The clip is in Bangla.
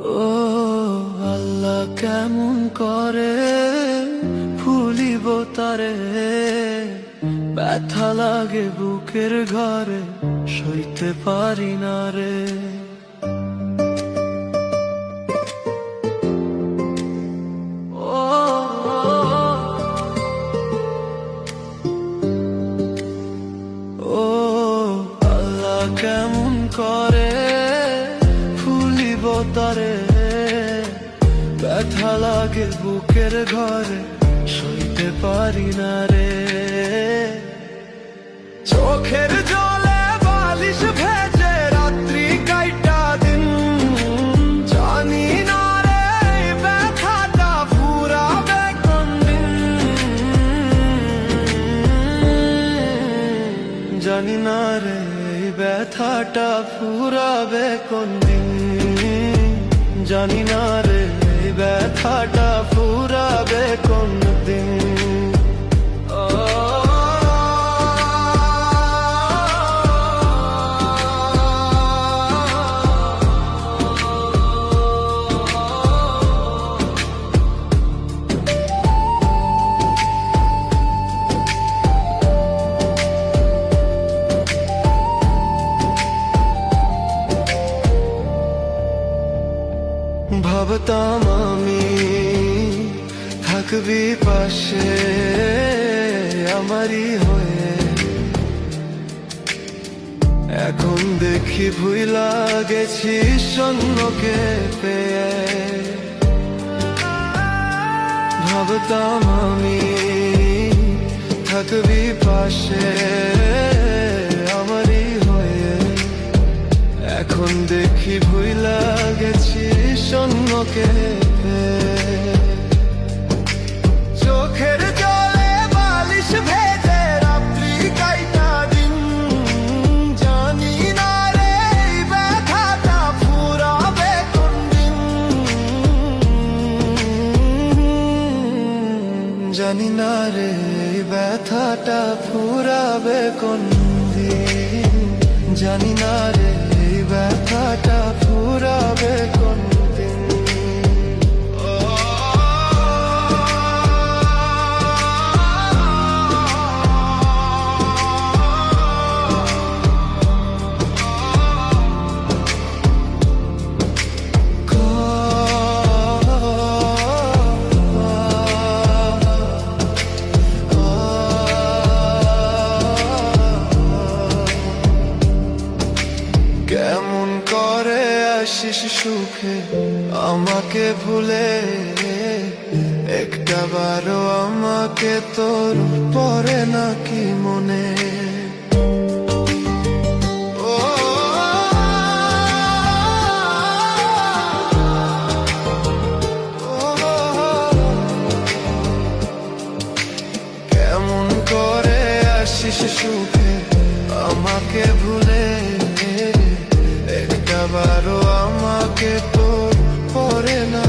ও আল্লাহ কেমন করে ভুলিব তারে, ব্যথা লাগে বুকের ঘরে সইতে পারি না রে। ও আল্লাহ কেমন করে ভুলিব তারে, ব্যথা লাগে বুকের ঘরে সইতে পারি না রে। চোখের জলে বালিশ ভেজে রাত্রি কাইটা দিন, জানি না রে ব্যথাটা ফুরাবে কোনদিন, জানি না রে ব্যথাটা ফুরাবে কোনদিন, জানি না রে ব্যথাটা ফুরাবে কোনদিন। ভাবতাম আমি থাকবি পাশে আমারই হয়ে, এখন দেখি ভুইলা গেছি শূন্যকে পেয়ে। ভাবতাম আমি থাকবি পাশে আমারই হয়ে, এখন দেখি ভুইলা গেছি শূন্যকে পেয়ে। চোখের জলে বালিশ ভেজে রাত্রি কাইটা দিন, জানি না রে ব্যথাটা ফুরাবে কোনদিন, জানি না রে ব্যথাটা ফুরাবে কোনদিন, জানি না রে ব্যথাটা ফুরাবে কোনদিন। কেমন করে আসিস সুখে আমাকে ভুলে, একটা বারো আমাকে তোর পরে নাকি মনে। কেমন করে আসিস সুখে আমাকে ভুলে, একবারও আমাকে তোর পরে না